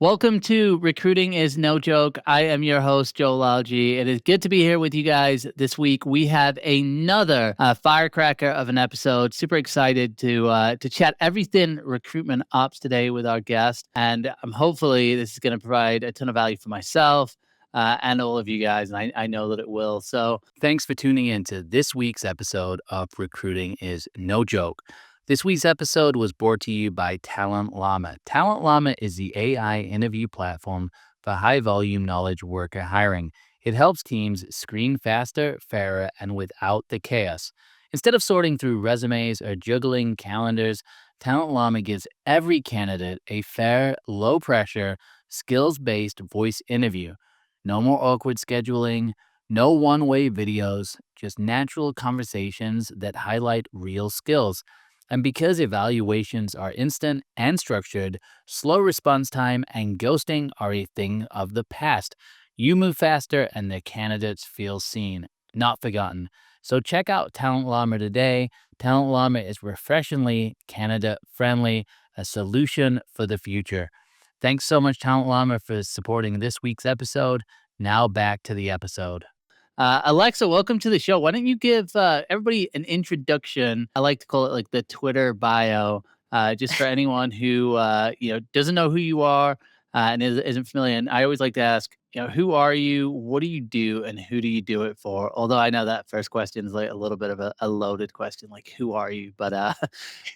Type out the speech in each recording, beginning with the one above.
Welcome to Recruiting is No Joke. I am your host, Joe Lalji. It is good to be here with you guys this week. We have another firecracker of an episode. Super excited to chat everything recruitment ops today with our guest. And hopefully this is going to provide a ton of value for myself and all of you guys. And I know that it will. So thanks for tuning in to this week's episode of Recruiting is No Joke. This week's episode was brought to you by Talent Llama. Talent Llama is the AI interview platform for high-volume knowledge worker hiring. It helps teams screen faster, fairer, and without the chaos. Instead of sorting through resumes or juggling calendars, Talent Llama gives every candidate a fair, low-pressure, skills-based voice interview. No more awkward scheduling, no one-way videos, just natural conversations that highlight real skills. And because evaluations are instant and structured, slow response time and ghosting are a thing of the past. You move faster and the candidates feel seen, not forgotten. So check out Talent Llama today. Talent Llama is refreshingly candidate-friendly, a solution for the future. Thanks so much, Talent Llama, for supporting this week's episode. Now back to the episode. Alexa, welcome to the show. Why don't you give everybody an introduction? I like to call it like the Twitter bio, just for anyone who doesn't know who you are and isn't familiar. And I always like to ask, who are you? What do you do? And who do you do it for? Although I know that first question is like a little bit of a loaded question, like who are you? But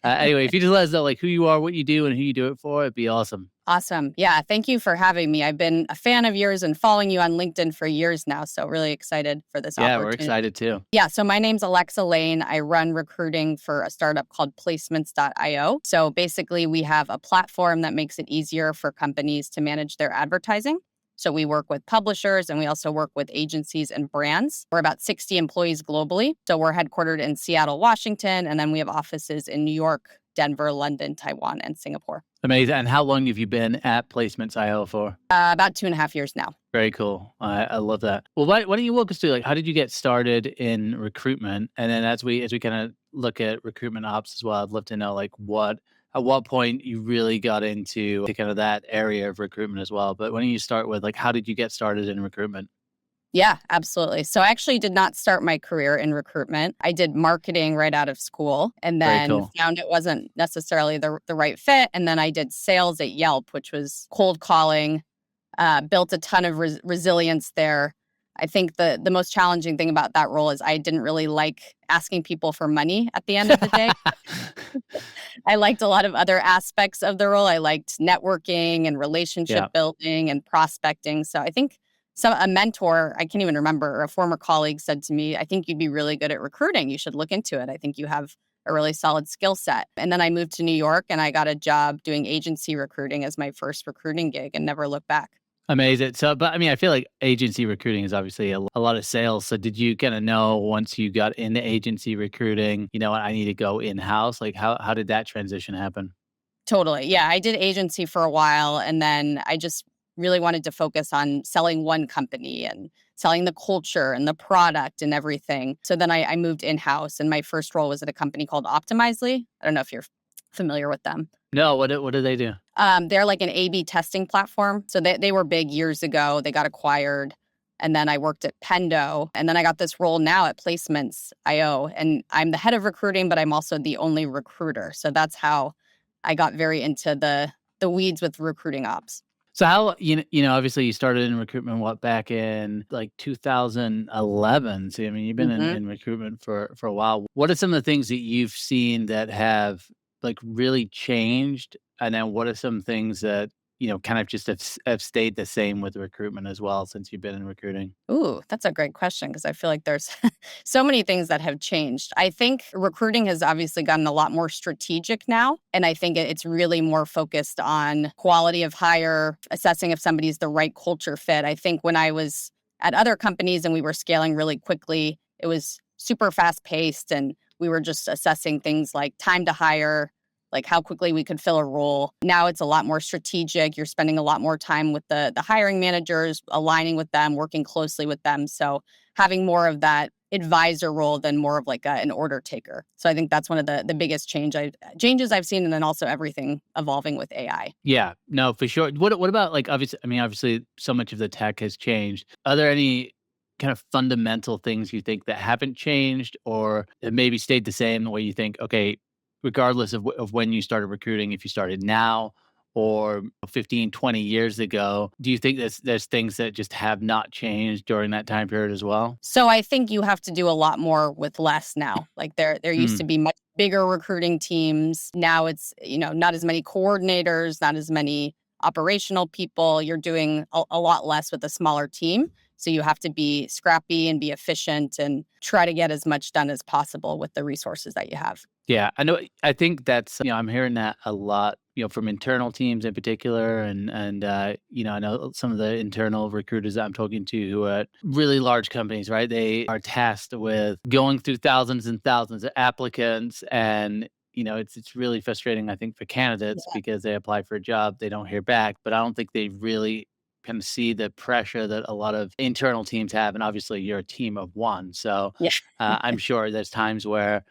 anyway, if you just let us know like who you are, what you do, and who you do it for, it'd be awesome. Awesome. Yeah, thank you for having me. I've been a fan of yours and following you on LinkedIn for years now, so really excited for this Yeah, opportunity. we're excited too. Yeah, so my name's Alexa Lane. I run recruiting for a startup called placements.io. So basically, we have a platform that makes it easier for companies to manage their advertising. So we work with publishers and we also work with agencies and brands. We're about 60 employees globally. So we're headquartered in Seattle, Washington, and then we have offices in New York, Denver, London, Taiwan, and Singapore. Amazing. And how long have you been at Placements.io for? About 2.5 years now. Very cool. I love that. Well, why don't you walk us through like how did you get started in recruitment? And then as we kind of look at recruitment ops as well, I'd love to know like at what point you really got into kind of that area of recruitment as well. But why don't you start with like how did you get started in recruitment? Yeah, absolutely. So I actually did not start my career in recruitment. I did marketing right out of school and Very then cool. found it wasn't necessarily the right fit. And then I did sales at Yelp, which was cold calling, built a ton of resilience there. I think the most challenging thing about that role is I didn't really like asking people for money at the end of the day. I liked a lot of other aspects of the role. I liked networking and relationship Yeah. building and prospecting. So I think a mentor, I can't even remember, a former colleague said to me, I think you'd be really good at recruiting. You should look into it. I think you have a really solid skill set. And then I moved to New York and I got a job doing agency recruiting as my first recruiting gig and never looked back. Amazing. So, but I mean, I feel like agency recruiting is obviously a lot of sales. So, did you kind of know once you got into agency recruiting, I need to go in house? Like, how did that transition happen? Totally. Yeah, I did agency for a while and then I just really wanted to focus on selling one company and selling the culture and the product and everything. So then I moved in-house and my first role was at a company called Optimizely. I don't know if you're familiar with them. No, what do they do? They're like an A/B testing platform. So they were big years ago. They got acquired. And then I worked at Pendo. And then I got this role now at Placements.io. And I'm the head of recruiting, but I'm also the only recruiter. So that's how I got very into the weeds with recruiting ops. So how obviously you started in recruitment back in like 2011. So I mean you've been Mhm. in recruitment for a while. What are some of the things that you've seen that have like really changed? And then what are some things that kind of just have stayed the same with recruitment as well since you've been in recruiting? Ooh, that's a great question because I feel like there's so many things that have changed. I think recruiting has obviously gotten a lot more strategic now. And I think it's really more focused on quality of hire, assessing if somebody's the right culture fit. I think when I was at other companies and we were scaling really quickly, it was super fast paced and we were just assessing things like time to hire, like how quickly we could fill a role. Now it's a lot more strategic. You're spending a lot more time with the hiring managers, aligning with them, working closely with them. So having more of that advisor role than more of like an order taker. So I think that's one of the biggest changes I've seen, and then also everything evolving with AI. Yeah, no, for sure. What about like obviously so much of the tech has changed. Are there any kind of fundamental things you think that haven't changed or that maybe stayed the same the way you think, okay, regardless of when you started recruiting, if you started now or 15, 20 years ago, do you think there's things that just have not changed during that time period as well? So I think you have to do a lot more with less now. Like there used to Mm, be much bigger recruiting teams. Now it's, not as many coordinators, not as many operational people. You're doing a lot less with a smaller team. So you have to be scrappy and be efficient and try to get as much done as possible with the resources that you have. yeah, I know. I think that's I'm hearing that a lot, from internal teams in particular, and I know some of the internal recruiters that I'm talking to who are at really large companies, right? They are tasked with going through thousands and thousands of applicants, and it's really frustrating, I think, for candidates because they apply for a job, they don't hear back, but I don't think they really kind of see the pressure that a lot of internal teams have, and obviously you're a team of one, so Yeah. I'm sure there's times where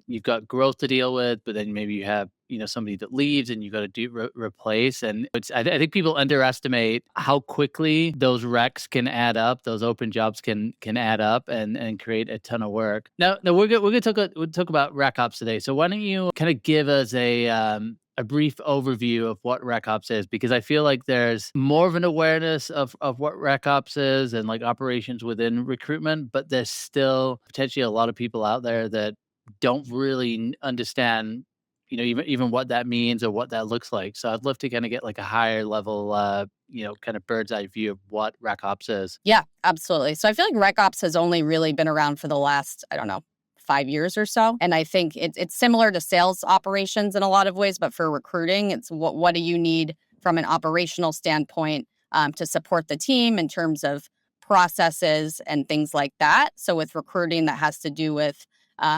you've got growth to deal with, but then maybe you have, somebody that leaves and you got to replace. And I think people underestimate how quickly those recs can add up. Those open jobs can add up and create a ton of work. Now we'll talk about rec ops today. So why don't you kind of give us a brief overview of what rec ops is, because I feel like there's more of an awareness of what rec ops is and like operations within recruitment, but there's still potentially a lot of people out there that don't really understand, even what that means or what that looks like. So I'd love to kind of get like a higher level, kind of bird's eye view of what rec ops is. Yeah, absolutely. So I feel like Rec Ops has only really been around for the last, I don't know, 5 years or so. And I think it's similar to sales operations in a lot of ways, but for recruiting, it's what do you need from an operational standpoint to support the team in terms of processes and things like that. So with recruiting, that has to do with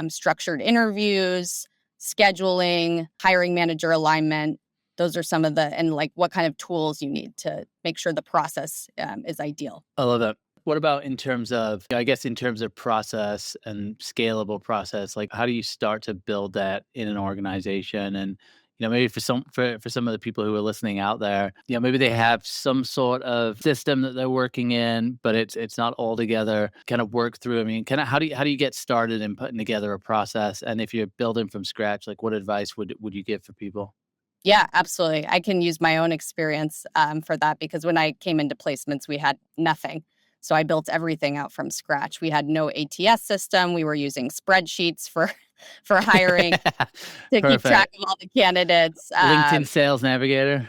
structured interviews, scheduling, hiring manager alignment. Those are some of and like what kind of tools you need to make sure the process is ideal. I love that. What about in terms of, I guess, in terms of process and scalable process, like how do you start to build that in an organization? And, maybe for some of the people who are listening out there, maybe they have some sort of system that they're working in, but it's not all together. Kind of work through. I mean, kind of how do you get started in putting together a process? And if you're building from scratch, like what advice would you give for people? Yeah, absolutely. I can use my own experience for that because when I came into placements, we had nothing. So I built everything out from scratch. We had no ATS system. We were using spreadsheets for for hiring to keep track Perfect. of all the candidates. LinkedIn Sales Navigator.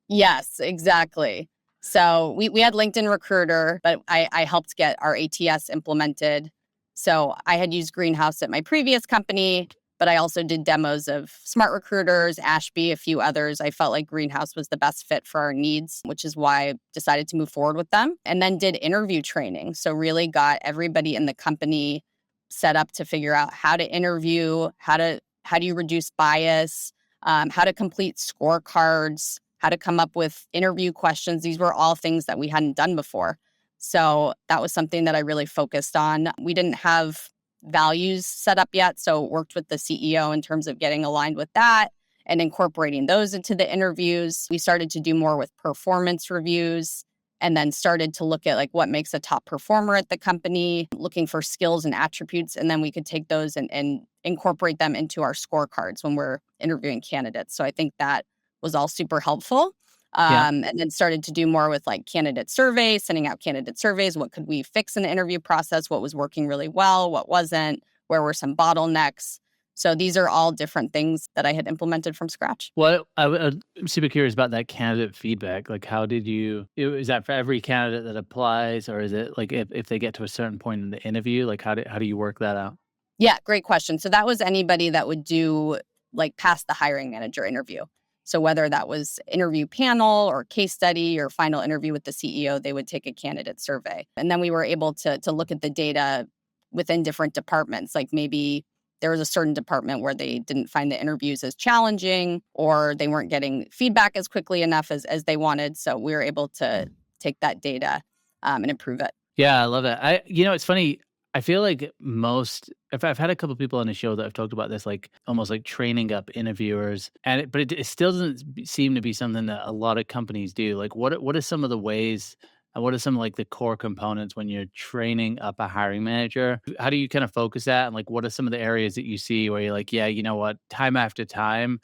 Yes, exactly. So we had LinkedIn Recruiter, but I helped get our ATS implemented. So I had used Greenhouse at my previous company, but I also did demos of Smart Recruiters, Ashby, a few others. I felt like Greenhouse was the best fit for our needs, which is why I decided to move forward with them. And then did interview training. So really got everybody in the company set up to figure out how to interview, how do you reduce bias, how to complete scorecards, how to come up with interview questions. These were all things that we hadn't done before. So that was something that I really focused on. We didn't have values set up yet. So worked with the CEO in terms of getting aligned with that and incorporating those into the interviews. We started to do more with performance reviews and then started to look at like what makes a top performer at the company, looking for skills and attributes. And then we could take those and incorporate them into our scorecards when we're interviewing candidates. So I think that was all super helpful. Yeah. And then started to do more with like candidate surveys, sending out candidate surveys. What could we fix in the interview process? What was working really well? What wasn't? Where were some bottlenecks? So these are all different things that I had implemented from scratch. Well, I'm super curious about that candidate feedback. Like, how did is that for every candidate that applies, or is it like if they get to a certain point in the interview, like how do you work that out? Yeah, great question. So that was anybody that would do like pass the hiring manager interview. So whether that was interview panel or case study or final interview with the CEO, they would take a candidate survey. And then we were able to look at the data within different departments, like maybe there was a certain department where they didn't find the interviews as challenging, or they weren't getting feedback as quickly enough as they wanted. So we were able to take that data and improve it. Yeah, I love that. It's funny. I feel like if I've had a couple people on the show that have talked about this, like almost like training up interviewers, but it still doesn't seem to be something that a lot of companies do. Like, what are some of the ways? And what are some like the core components when you're training up a hiring manager? How do you kind of focus that? And like, what are some of the areas that you see where you're like, yeah, you know what, time after time,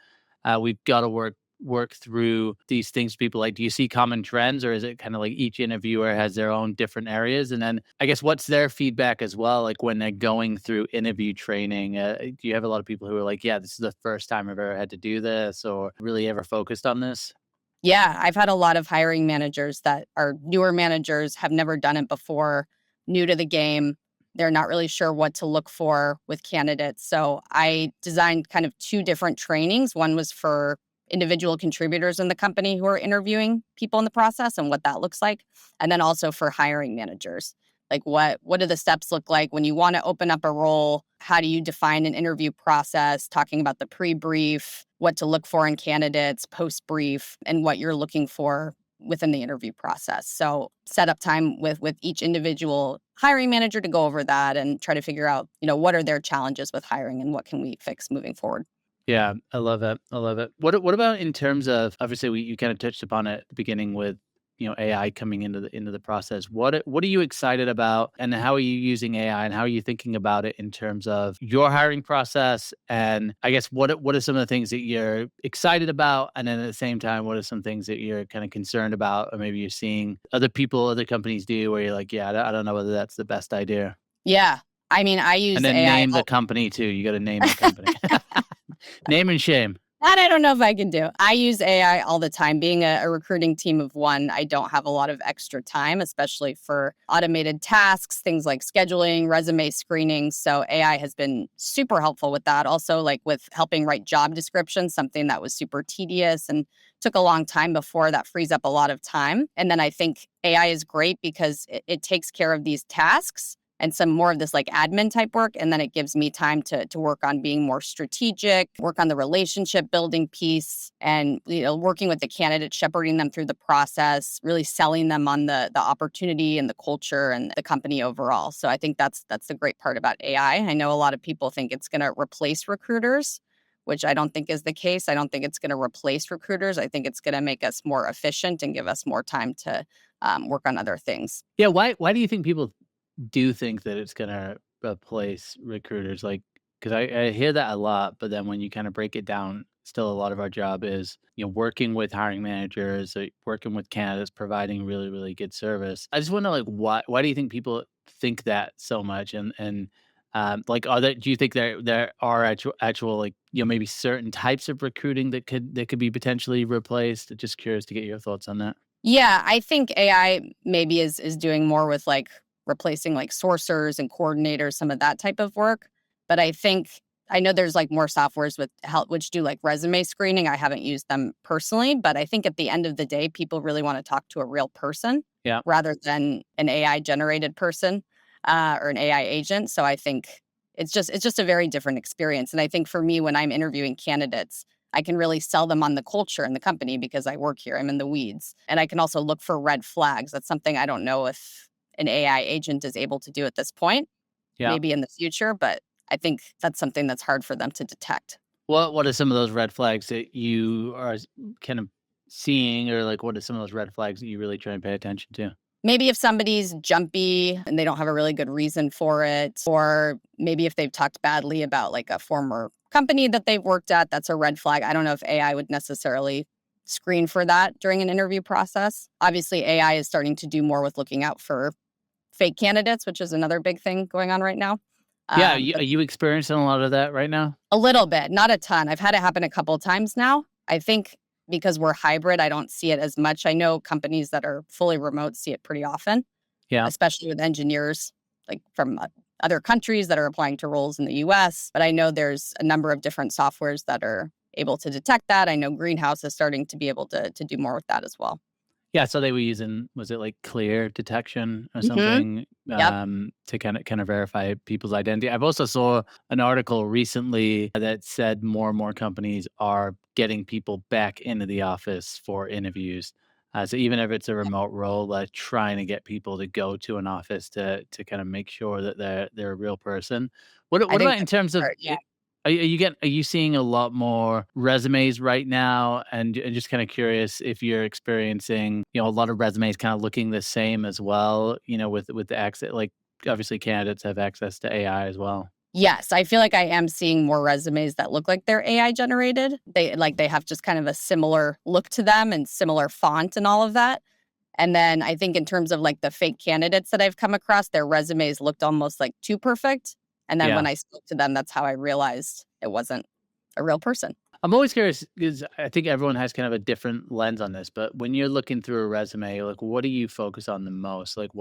we've got to work through these things people like? Do you see common trends, or is it kind of like each interviewer has their own different areas? And then I guess what's their feedback as well, like when they're going through interview training? Do you have a lot of people who are like, yeah, this is the first time I've ever had to do this or really ever focused on this? Yeah, I've had a lot of hiring managers that are newer managers, have never done it before, new to the game. They're not really sure what to look for with candidates. So I designed kind of two different trainings. One was for individual contributors in the company who are interviewing people in the process and what that looks like. And then also for hiring managers. Like what do the steps look like when you want to open up a role? How do you define an interview process? Talking about the pre-brief, what to look for in candidates, post-brief, and what you're looking for within the interview process. So set up time with each individual hiring manager to go over that and try to figure out, what are their challenges with hiring and what can we fix moving forward. Yeah, I love it. I love it. What about in terms of, obviously you kind of touched upon it at the beginning with AI coming into the process. What are you excited about, and how are you using AI, and how are you thinking about it in terms of your hiring process? And I guess what are some of the things that you're excited about, and then at the same time, what are some things that you're kind of concerned about, or maybe you're seeing other companies do where you're like, yeah, I don't know whether that's the best idea. Yeah. I mean, I And use then AI. name the company too. You got to name the company. Name and shame. That I don't know if I can do. I use AI all the time. Being a recruiting team of one, I don't have a lot of extra time, especially for automated tasks, things like scheduling, resume screening. So AI has been super helpful with that. Also, like with helping write job descriptions, something that was super tedious and took a long time before. That frees up a lot of time. And then I think AI is great because it takes care of these tasks and some more of this like admin type work. And then it gives me time to work on being more strategic, work on the relationship building piece, and working with the candidate, shepherding them through the process, really selling them on the opportunity and the culture and the company overall. So I think that's the great part about AI. I know a lot of people think it's going to replace recruiters, which I don't think is the case. I don't think it's going to replace recruiters. I think it's going to make us more efficient and give us more time to work on other things. Yeah, why do you think people do think that it's gonna replace recruiters? Like, because I hear that a lot, but then when you kind of break it down, still a lot of our job is, working with hiring managers, working with candidates, providing really, really good service. I just wonder, like, why do you think people think that so much? And like, do you think there are actual like, maybe certain types of recruiting that could be potentially replaced? Just curious to get your thoughts on that. Yeah, I think AI maybe is doing more with like replacing like sourcers and coordinators, some of that type of work. But I know there's like more softwares with help which do like resume screening. I haven't used them personally, but I think at the end of the day, people really want to talk to a real person Yeah. rather than an AI generated person or an AI agent. So I think it's just a very different experience. And I think for me, when I'm interviewing candidates, I can really sell them on the culture and the company because I work here. I'm in the weeds. And I can also look for red flags. That's something I don't know if an AI agent is able to do at this point, Yeah. maybe in the future, but I think that's something that's hard for them to detect. What are some of those red flags that you are kind of seeing, or like what are some of those red flags that you really try and pay attention to? Maybe if somebody's jumpy and they don't have a really good reason for it, or maybe if they've talked badly about like a former company that they've worked at, that's a red flag. I don't know if AI would necessarily screen for that during an interview process. Obviously, AI is starting to do more with looking out for fake candidates, which is another big thing going on right now. Yeah, But are you experiencing a lot of that right now? a little bit, not a ton. I've had it happen a couple times now. I think because we're hybrid, I don't see it as much. I know companies that are fully remote see it pretty often, Yeah. especially with engineers like from other countries that are applying to roles in the US. But I know there's a number of different softwares that are able to detect that. I know Greenhouse is starting to be able to do more with that as well. Yeah, so they were using, was it like clear detection or Hmm. something, Yep. to kinda verify people's identity? I've also saw an article recently that said more and more companies are getting people back into the office for interviews. So even if it's a remote role, like trying to get people to go to an office to kinda make sure that they're a real person. I What think about in that's terms of smart. Yeah. are you seeing a lot more resumes right now? And just kinda curious if you're experiencing, a lot of resumes kinda looking the same as well, with the access, like, obviously candidates have access to AI as well. Yes, I feel like I am seeing more resumes that look like they're AI generated. They have just kind of a similar look to them and similar font and all of that. And then I think in terms of like the fake candidates that I've come across, their resumes looked almost like too perfect. And then when Yeah. I spoke to them, that's how I realized it wasn't a real person. I'm always curious because I think everyone has kind of a different lens on this, but when you're looking through a resume, like what do you focus on the most? Like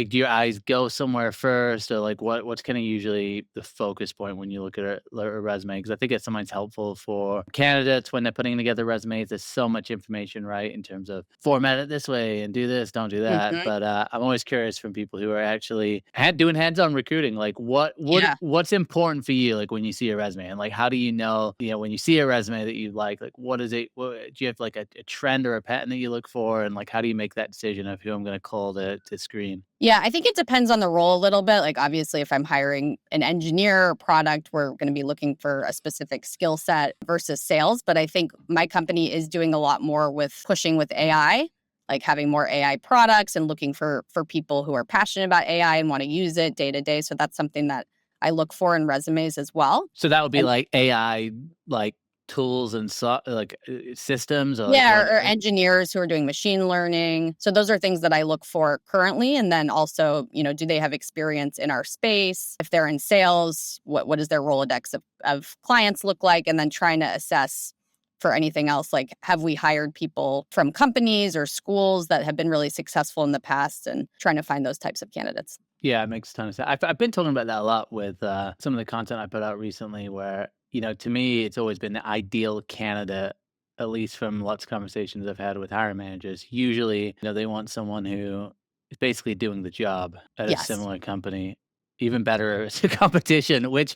do your eyes go somewhere first, or like what's kind of usually the focus point when you look at a resume? Because I think it's sometimes helpful for candidates when they're putting together resumes. There's so much information, right, in terms of format it this way and do this, don't do that. Mhm. But I'm always curious from people who are actually doing hands-on recruiting, like Yeah. what's important for you, like when you see a resume, and like how do you know, when you see a resume that you like what is it? What, do you have like a trend or a pattern that you look for, and like how do you make that decision of who I'm going to call to screen? Yeah, I think it depends on the role a little bit. Like, obviously, if I'm hiring an engineer or product, we're going to be looking for a specific skill set versus sales. But I think my company is doing a lot more with pushing with AI, like having more AI products and looking for people who are passionate about AI and want to use it day to day. So that's something that I look for in resumes as well. So that would be And like AI, like tools and like systems, or like yeah, what? or engineers who are doing machine learning. So those are things that I look for currently. And then also, do they have experience in our space? If they're in sales, what does their Rolodex of clients look like? And then trying to assess for anything else, like have we hired people from companies or schools that have been really successful in the past, and trying to find those types of candidates. Yeah, it makes a ton of sense. I've been talking about that a lot with some of the content I put out recently, where, to me, it's always been the ideal candidate, at least from lots of conversations I've had with hiring managers. Usually, they want someone who is basically doing the job at a Yes, similar company, even better as a competition, which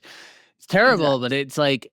is terrible, exactly. but it's like,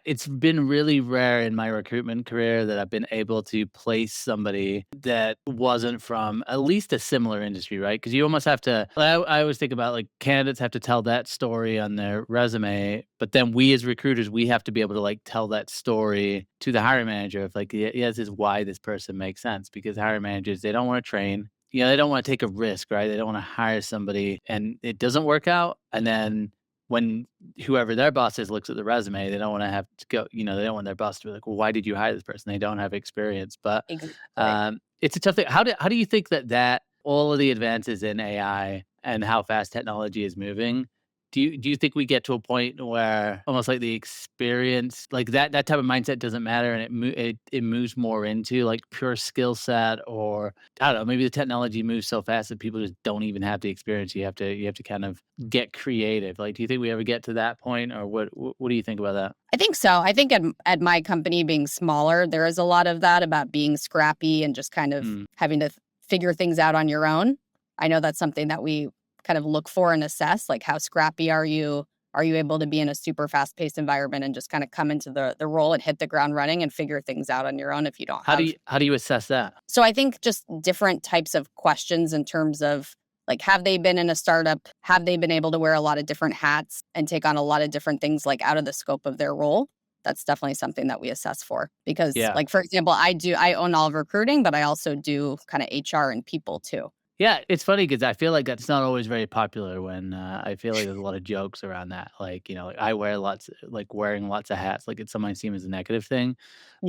it's been really rare in my recruitment career that I've been able to place somebody that wasn't from at least a similar industry, right? Because you almost have to. I always think about like candidates have to tell that story on their resume, but then we as recruiters, we have to be able to like tell that story to the hiring manager of like, yeah, this is why this person makes sense. Because hiring managers, they don't want to train. They don't want to take a risk, right? They don't want to hire somebody and it doesn't work out, and then when whoever their boss is looks at the resume, they don't wanna have to go, they don't want their boss to be like, "Well, why did you hire this person? They don't have experience." But, Exactly. it's a tough thing. How do you think that all of the advances in AI and how fast technology is moving, do you think we get to a point where almost like the experience, like that type of mindset doesn't matter, and it moves more into like pure skill set, or I don't know, maybe the technology moves so fast that people just don't even have the experience. You have to kind of get creative. Like, do you think we ever get to that point, or what do you think about that? I think so. I think at my company being smaller, there is a lot of that about being scrappy and just kind of Mm. having to figure things out on your own. I know that's something that we kind of look for and assess, like how scrappy are you? Are you able to be in a super fast-paced environment and just kind of come into the role and hit the ground running and figure things out on your own if you don't How do have. you how do you assess that? So I think just different types of questions in terms of like, have they been in a startup? Have they been able to wear a lot of different hats and take on a lot of different things like out of the scope of their role? That's definitely something that we assess for because, Yeah. like, for example, I own all of recruiting, but I also do kind of HR and people too. Yeah, it's funny because I feel like that's not always very popular when, I feel like there's a lot of jokes around that, like, like I wear lots like wearing lots of hats, like, it's sometimes seen as a negative thing,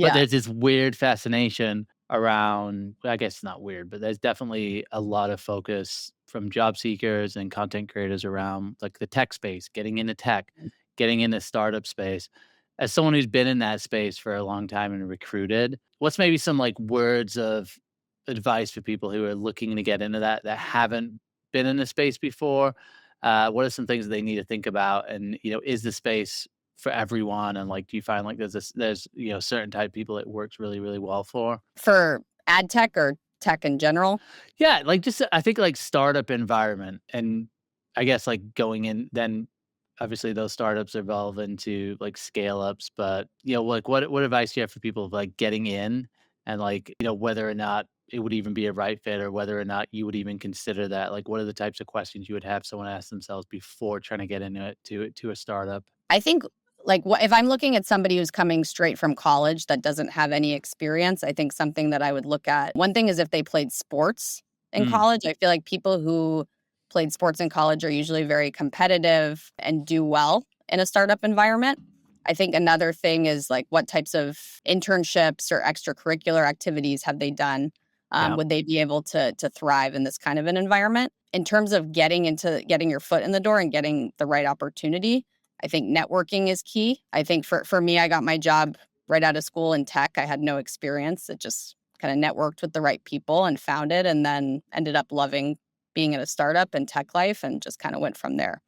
but Yeah. there's this weird fascination around, I guess it's not weird, but there's definitely a lot of focus from job seekers and content creators around, like, the tech space, getting into tech, getting into startup space. As someone who's been in that space for a long time and recruited, what's maybe some, like, words of advice for people who are looking to get into that haven't been in the space before? What are some things that they need to think about? And is the space for everyone? And like, do you find like there's certain type of people it works really really well for? For ad tech or tech in general. Yeah, like, just I think, like, startup environment, and I guess, like, going in then obviously those startups evolve into, like, scale-ups, but, like, what advice do you have for people of, like, getting in and, like, whether or not it would even be a right fit or whether or not you would even consider that? Like, what are the types of questions you would have someone ask themselves before trying to get into it to a startup? I think, like, what if I'm looking at somebody who's coming straight from college that doesn't have any experience, I think something that I would look at, one thing is if they played sports in Mm, college. I feel like people who played sports in college are usually very competitive and do well in a startup environment. I think another thing is like what types of internships or extracurricular activities have they done? yeah. Would they be able to thrive in this kind of an environment? In terms of getting your foot in the door and getting the right opportunity, I think networking is key. I think for me, I got my job right out of school in tech. I had no experience. It just kind of networked with the right people and found it, and then ended up loving being in a startup and tech life and just kind of went from there.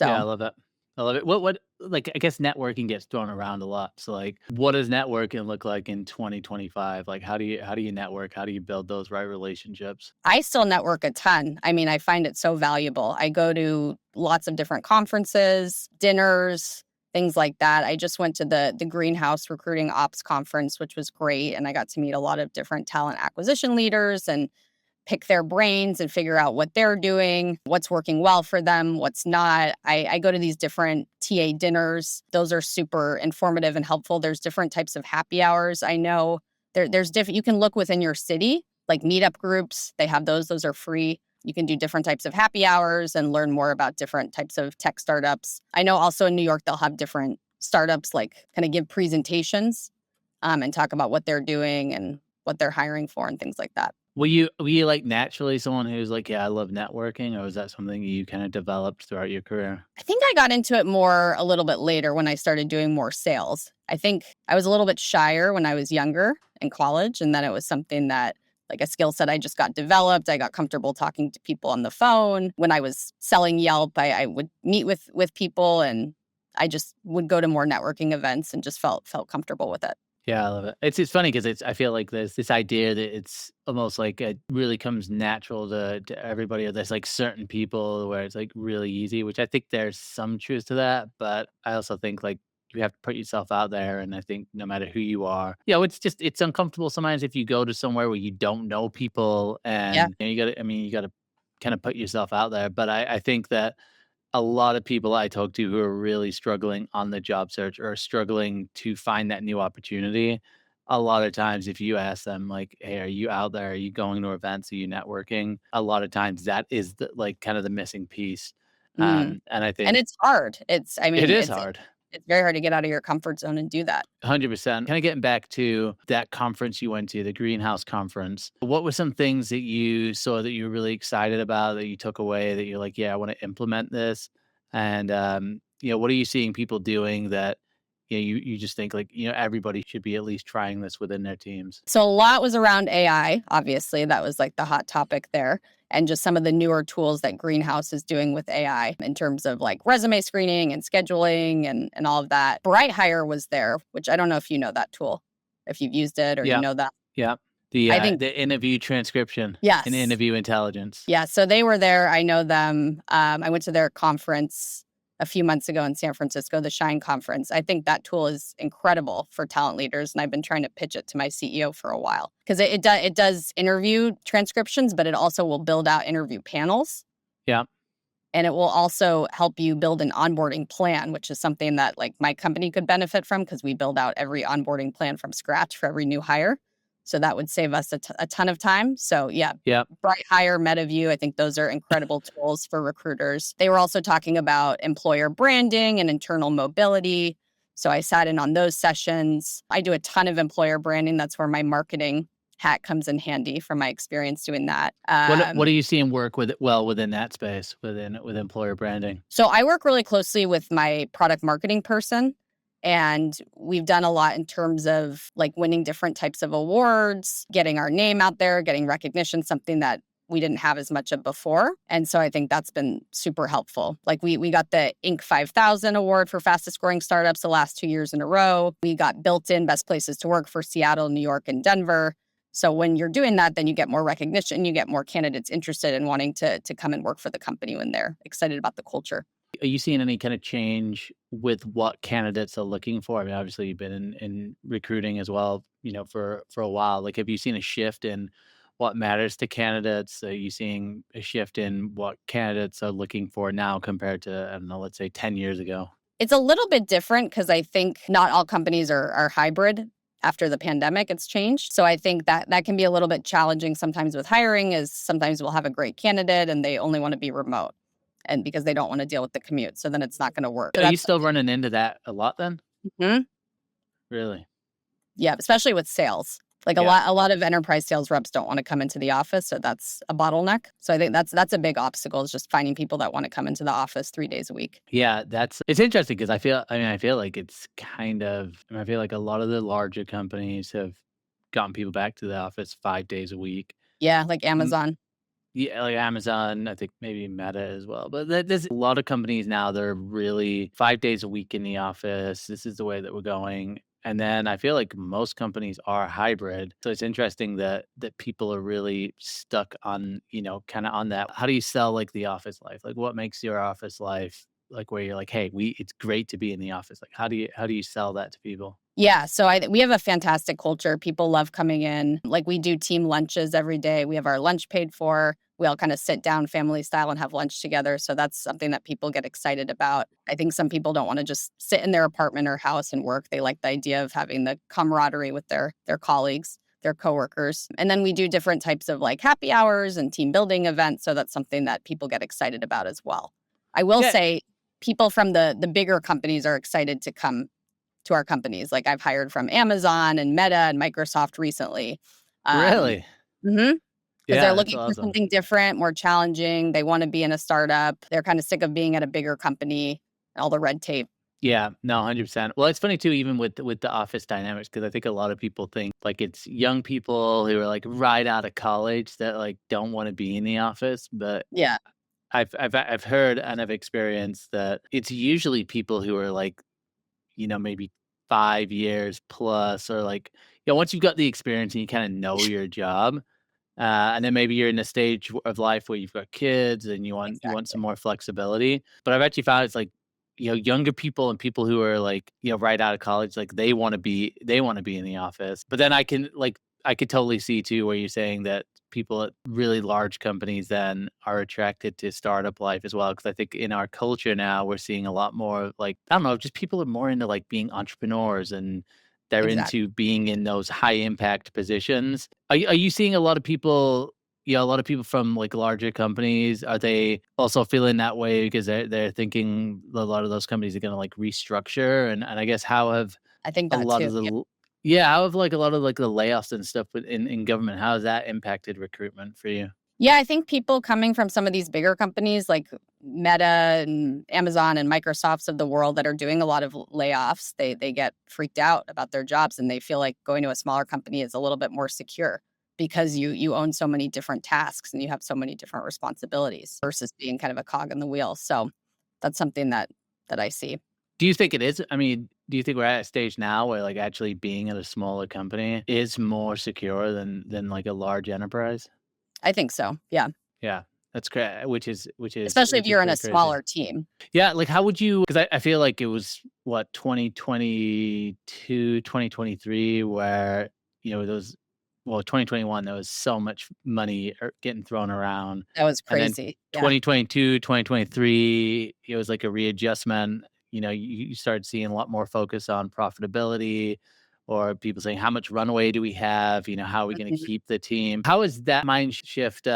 Yeah, I So love that. I love it. What like, I guess networking gets thrown around a lot. So, like, what does networking look like in 2025? Like, how do you network? How do you build those right relationships? I still network a ton. I mean, I find it so valuable. I go to lots of different conferences, dinners, things like that. I just went to the Greenhouse Recruiting Ops conference, which was great, and I got to meet a lot of different talent acquisition leaders and pick their brains and figure out what they're doing, what's working well for them, what's not. I go to these different TA dinners. Those are super informative and helpful. There's different types of happy hours. I know there's different, you can look within your city, like meetup groups. They have those, those are free. You can do different types of happy hours and learn more about different types of tech startups. I know also in New York, they'll have different startups like kind of give presentations and talk about what they're doing and what they're hiring for and things like that. Were you, like, naturally someone who's like, "Yeah, I love networking," or was that something you kinda developed throughout your career? I think I got into it more a little bit later when I started doing more sales. I think I was a little bit shyer when I was younger in college, and then it was something that, like a skill set I just got developed. I got comfortable talking to people on the phone. When I was selling Yelp, I would meet with people, and I just would go to more networking events and just felt comfortable with it. Yeah, I love it. It's funny because I feel like there's this idea that it's almost like it really comes natural to everybody, or there's, like, certain people where it's, like, really easy, which I think there's some truth to that, but I also think, like, you have to put yourself out there, and I think no matter who you are, it's uncomfortable sometimes if you go to somewhere where you don't know people Yeah. and, you gotta kinda put yourself out there, but I think that a lot of people I talk to who are really struggling on the job search or struggling to find that new opportunity, a lot of times if you ask them like, "Hey, are you out there? Are you going to events? Are you networking?" A lot of times that is the like, kind of the missing piece, Mm. and I And think it's hard. It's I it mean, is hard. it's very hard to get out of your comfort zone and do that. 100%. Kinda getting back to that conference you went to, the Greenhouse Conference, what were some things that you saw that you were really excited about, that you took away, that you're like, "Yeah, I wanna implement this?" And, what are you seeing people doing that, you just think, like, everybody should be at least trying this within their teams? So a lot was around AI, obviously, that was, like, the hot topic there, and just some of the newer tools that Greenhouse is doing with AI in terms of, like, resume screening and scheduling and all of that. Bright Hire was there, which I don't know if you know that tool, if you've used it or you Yeah, know that. yeah. The, I uh, think the interview transcription and yes. interview intelligence. Yeah, so they were there, I know them. I went to their conference a few months ago in San Francisco, the Shine conference. I think that tool is incredible for talent leaders, and I've been trying to pitch it to my CEO for a while because it does interview transcriptions, but it also will build out interview panels, Yeah, and it will also help you build an onboarding plan, which is something that, like, my company could benefit from because we build out every onboarding plan from scratch for every new hire. So that would save us a ton of time. So yeah, yeah. Bright Hire, MetaView, I think those are incredible tools for recruiters. They were also talking about employer branding and internal mobility. So I sat in on those sessions. I do a ton of employer branding. That's where my marketing hat comes in handy from my experience doing that. What are you seeing work within that space, with employer branding? So I work really closely with my product marketing person, and we've done a lot in terms of like winning different types of awards, getting our name out there, getting recognition, something that we didn't have as much of before. And so I think that's been super helpful. Like we got the Inc. 5000 award for fastest growing startups the last 2 years in a row. We got built in best places to work for Seattle, New York, and Denver. So when you're doing that, then you get more recognition, you get more candidates interested in wanting to come and work for the company when they're excited about the culture. Are you seeing any kind of change with what candidates are looking for? I mean, obviously you've been in recruiting as well, for a while. Like, have you seen a shift in what matters to candidates? Are you seeing a shift in what candidates are looking for now compared to, I don't know, let's say 10 years ago? It's a little bit different because I think not all companies are hybrid. After the pandemic, it's changed. So I think that can be a little bit challenging sometimes with hiring is sometimes we'll have a great candidate and they only want to be remote and because they don't want to deal with the commute. So then it's not going to work. So Are you that's still running into that a lot then? Mhm. Really? Yeah, especially with sales. Like Yeah. a lot of enterprise sales reps don't want to come into the office, so that's a bottleneck. So I think that's a big obstacle is just finding people that want to come into the office 3 days a week. Yeah, it's interesting because I feel like it's kind of, I feel like a lot of the larger companies have gotten people back to the office 5 days a week. Yeah, like Amazon. Yeah, like Amazon, I think maybe Meta as well. But there's a lot of companies now that are really 5 days a week in the office. This is the way that we're going. And then I feel like most companies are hybrid. So it's interesting that people are really stuck on, kind of on that. How do you sell like the office life? Like what makes your office life like where you're like, hey, it's great to be in the office. Like how do you sell that to people? Yeah, so we have a fantastic culture. People love coming in. Like we do team lunches every day. We have our lunch paid for. We all kind of sit down family style and have lunch together. So that's something that people get excited about. I think some people don't want to just sit in their apartment or house and work. They like the idea of having the camaraderie with their colleagues, their coworkers. And then we do different types of like happy hours and team building events. So that's something that people get excited about as well. I will Yeah, say people from the bigger companies are excited to come to our companies. Like I've hired from Amazon and Meta and Microsoft recently. Um, really. mhm, 'cause they're Yeah, that's looking for awesome. something different, more challenging. They wanna be in a startup. They're kinda sick of being at a bigger company, all the red tape. Yeah, no, 100%. Well, it's funny too, even with the office dynamics, because I think a lot of people think like it's young people who are like right out of college that like don't want to be in the office. But Yeah, I've heard and I've experienced that it's usually people who are like, maybe 5 years plus, or like, once you've got the experience and you kind of know your job, and then maybe you're in a stage of life where you've got kids and you want some exactly. more flexibility. But I've actually found it's like, younger people and people who are like, right out of college, like they want to be in the office. But then I could totally see too where you're saying that people at really large companies then are attracted to startup life as well. Cause I think in our culture now we're seeing a lot more of like, I don't know, just people are more into like being entrepreneurs and they're Exactly. into being in those high impact positions. Are you seeing a lot of people from, like, larger companies, are they also feeling that way because they're thinking a lot of those companies are gonna, like, restructure? And I guess how have I think a that lot too. of the Yeah. l yeah, how have, like, a lot of, like, the layoffs and stuff in government, how has that impacted recruitment for you? Yeah, I think people coming from some of these bigger companies like Meta and Amazon and Microsofts of the world that are doing a lot of layoffs, they get freaked out about their jobs and they feel like going to a smaller company is a little bit more secure because you own so many different tasks and you have so many different responsibilities versus being kind of a cog in the wheel. So that's something that I see. Do you think it is? I mean, do you think we're at a stage now where, like, actually being at a smaller company is more secure than, like, a large enterprise? I think so. Yeah. Yeah, that's cra which is which is Especially if which is you're in a pretty crazy. smaller team. Yeah, like, how would you? Because I feel like it was, what, 2022, 2023, where, those, well, 2021, there was so much money getting thrown around, That was and then crazy. Yeah. 2022, 2023, it was like a readjustment. You started seeing a lot more focus on profitability, or people saying, "How much runway do we have? How are we gonna Mhm. keep the team?" How has that mind shift,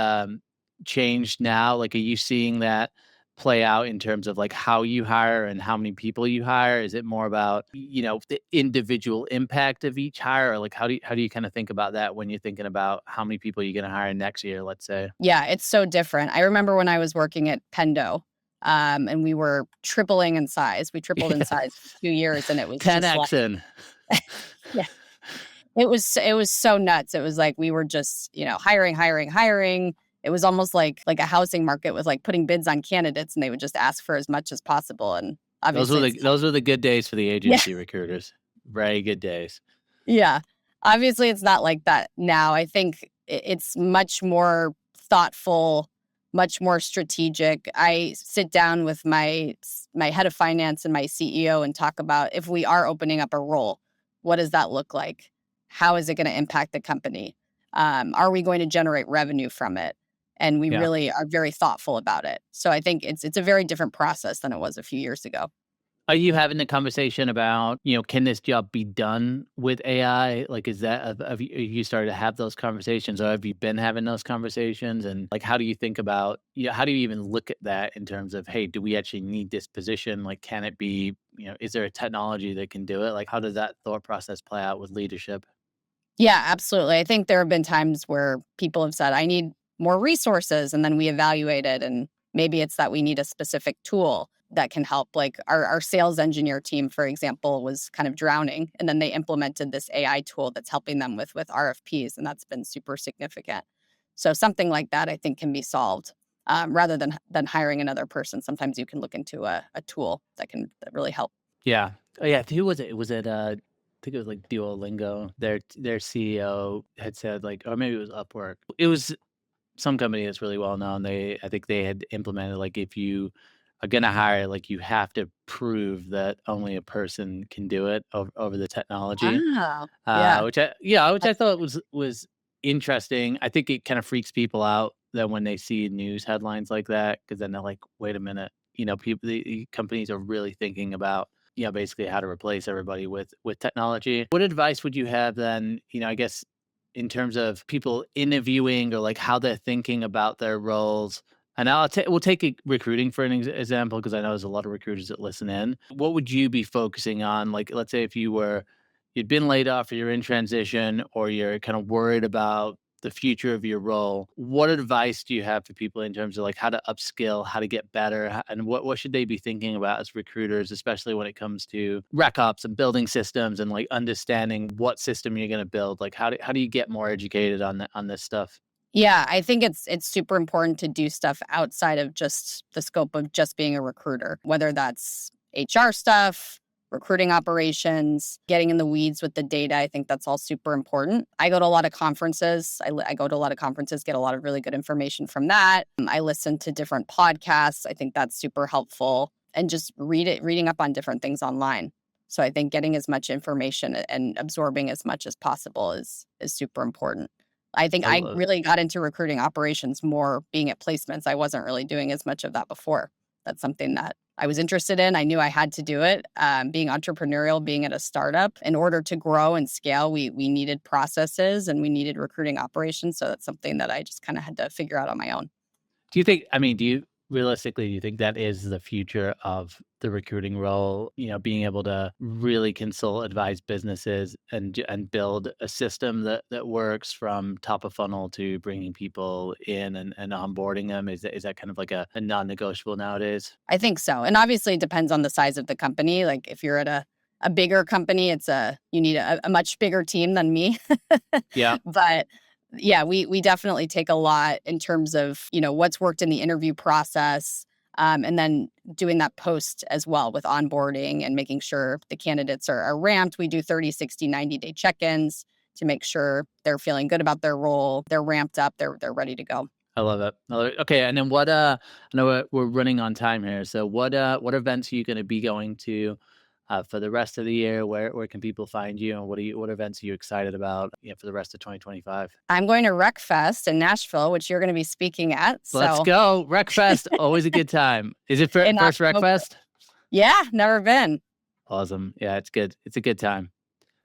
changed now? Like, are you seeing that play out in terms of, like, how you hire and how many people you hire? Is it more about, the individual impact of each hire? Or, like, how do you kinda think about that when you're thinking about how many people you're gonna hire next year, let's say? Yeah, it's so different. I remember when I was working at Pendo, and we were tripling in size. We tripled in Yeah. size in 2 years, and it was just like 10X in. yeah, it was so nuts. It was like we were just, hiring, hiring, hiring. It was almost like a housing market with, like, putting bids on candidates, and they would just ask for as much as possible, and Those were obviously the it's those were the good days for the yeah, agency recruiters. Very good days. yeah. Obviously, it's not like that now. I think it's much more thoughtful, much more strategic. I sit down with my head of finance and my CEO and talk about if we are opening up a role, what does that look like? How is it going to impact the company? Are we going to generate revenue from it? And we Yeah. really are very thoughtful about it. So I think it's a very different process than it was a few years ago. Are you having the conversation about, can this job be done with AI? Like, is that have you started to have those conversations, or have you been having those conversations? And like, how do you think about, how do you even look at that in terms of, hey, do we actually need this position? Like, can it be, is there a technology that can do it? Like, how does that thought process play out with leadership? Yeah, absolutely. I think there have been times where people have said, I need more resources. And then we evaluate it. And maybe it's that we need a specific tool that can help. Like our sales engineer team, for example, was kind of drowning. And then they implemented this AI tool that's helping them with RFPs. And that's been super significant. So something like that, I think, can be solved rather than hiring another person. Sometimes you can look into a tool that really help. Yeah. Oh, yeah. Who was it? Was it, I think it was like Duolingo. Their CEO had said like, or maybe it was Upwork. It was some company that's really well known. I think they had implemented like, if you are gonna hire, like, you have to prove that only a person can do it over the technology. Wow. Yeah. Which I That's thought was interesting. I think it kind of freaks people out that when they see news headlines like that, because then they're like, "Wait a minute," people, the companies are really thinking about, basically how to replace everybody with technology. What advice would you have then? I guess in terms of people interviewing, or like how they're thinking about their roles. And we'll take recruiting for an example, because I know there's a lot of recruiters that listen in. What would you be focusing on? Like, let's say if you'd been laid off, or you're in transition, or you're kind of worried about the future of your role. What advice do you have for people in terms of like how to upskill, how to get better, and what should they be thinking about as recruiters, especially when it comes to rec ops and building systems, and like understanding what system you're going to build? Like, how do you get more educated on this stuff? Yeah, I think it's super important to do stuff outside of just the scope of just being a recruiter, whether that's HR stuff, recruiting operations, getting in the weeds with the data. I think that's all super important. I go to a lot of conferences. I go to a lot of conferences, get a lot of really good information from that. I listen to different podcasts. I think that's super helpful. And just reading up on different things online. So I think getting as much information and absorbing as much as possible is super important. I think I I love it. really got into recruiting operations more being at placements. I wasn't really doing as much of that before. That's something that I was interested in. I knew I had to do it. Being entrepreneurial, being at a startup, in order to grow and scale, we needed processes and we needed recruiting operations. So that's something that I just kind of had to figure out on my own. Do you think, I mean, do you think that is the future of the recruiting role? Being able to really consult, advise businesses, and build a system that works from top of funnel to bringing people in, and onboarding them. Is that kind of like a non-negotiable nowadays? I think so. And obviously it depends on the size of the company. Like if you're at a bigger company, you need a much bigger team than me. Yeah, But yeah, we definitely take a lot in terms of, what's worked in the interview process. And then doing that post as well with onboarding and making sure the candidates are ramped. We do 30, 60, 90-day check-ins to make sure they're feeling good about their role. They're ramped up. They're ready to go. I love it. I love it. Okay, and then I know we're running on time here. So what events are you going to be going to for the rest of the year? Where can people find you, and what events are you excited about, for the rest of 2025? I'm going to RecFest in Nashville, which you're going to be speaking at. Let's So go. Wreckfest, always a good time. Is it in first October. Wreckfest? Yeah, never been. Awesome. Yeah, it's good. It's a good time.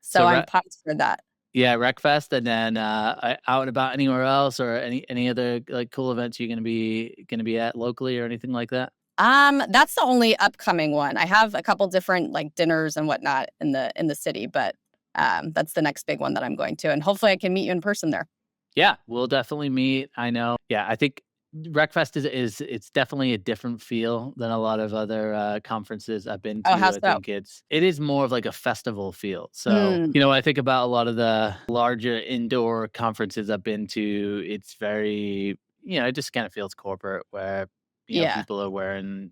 So So I'm pumped for that. yeah, Wreckfest, and then out and about anywhere else, or any other like cool events you're gonna be at locally, or anything like that? That's the only upcoming one. I have a couple different like dinners and whatnot in the city, but that's the next big one that I'm going to, and hopefully I can meet you in person there. Yeah, we'll definitely meet. I know. Yeah, I think Wreckfest is it's definitely a different feel than a lot of other conferences I've been Oh, to. how I so? think it is more of like a festival feel. So, Mm, I think about a lot of the larger indoor conferences I've been to. It's very, it just kind of feels corporate, where yeah, people are wearing,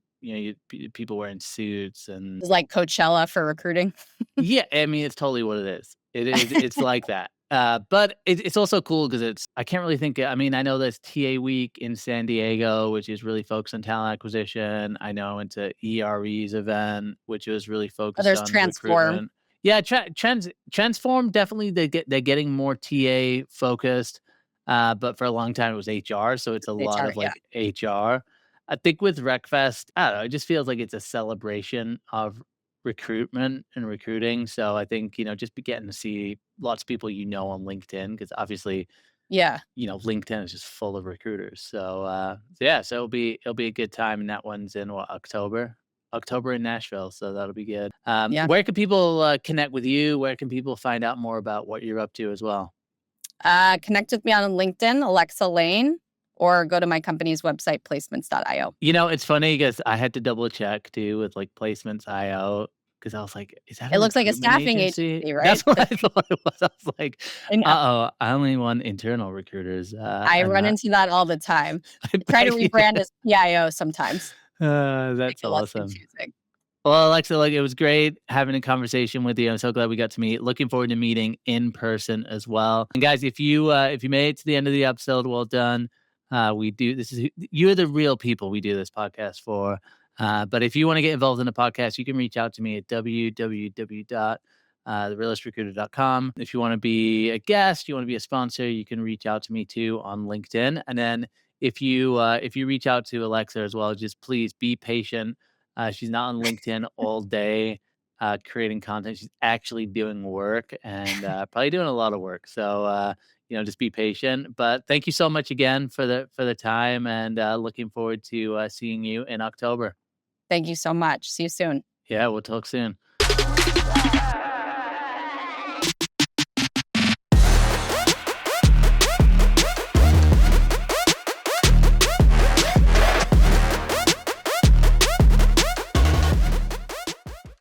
people wearing suits. And it's like Coachella for recruiting. yeah, I mean, it's totally what it is. It's like that. But it's also cool because I can't really think. I mean, I know there's TA Week in San Diego, which is really focused on talent acquisition. I know into ERE's event, which was really Oh, focused there's on Transform. recruitment. Yeah, Transform definitely they're getting more TA focused. But for a long time it was HR, so it's a lot HR, of yeah. like HR. I think with RecFest, I don't know, it just feels like it's a celebration of recruitment and recruiting. So I think, just be getting to see lots of people on LinkedIn because obviously, Yeah. LinkedIn is just full of recruiters. So yeah, so it'll be a good time, and that one's in what, October in Nashville. So that'll be good. Yeah. Where can people connect with you? Where can people find out more about what you're up to as well? Connect with me on LinkedIn, Alexa Lane, or go to my company's website, placements.io. It's funny because I had to double check too with like Placements IO because I was like, "Is that a It looks like a recruitment staffing agency?" agency, right? That's what I thought it was. I was like, I know. "Uh-oh, I only want internal recruiters." I And run I into that all the time. I I try to bet you rebrand did. as PIO sometimes, make That's it less awesome. confusing. Well, Alexa, like, it was great having a conversation with you. I'm so glad we got to meet. Looking forward to meeting in person as well. And guys, if you made it to the end of the episode, well done. We do this is You're the real people we do this podcast for. But if you want to get involved in the podcast, you can reach out to me at www.therealistrecruiter.com. If you want to be a guest, you want to be a sponsor, you can reach out to me too on LinkedIn. And then if you reach out to Alexa as well, just please be patient. She's not on LinkedIn all day creating content. She's actually doing work and probably doing a lot of work. So just be patient. But thank you so much again for the time, and looking forward to seeing you in October. Thank you so much. See you soon. Yeah, we'll talk soon.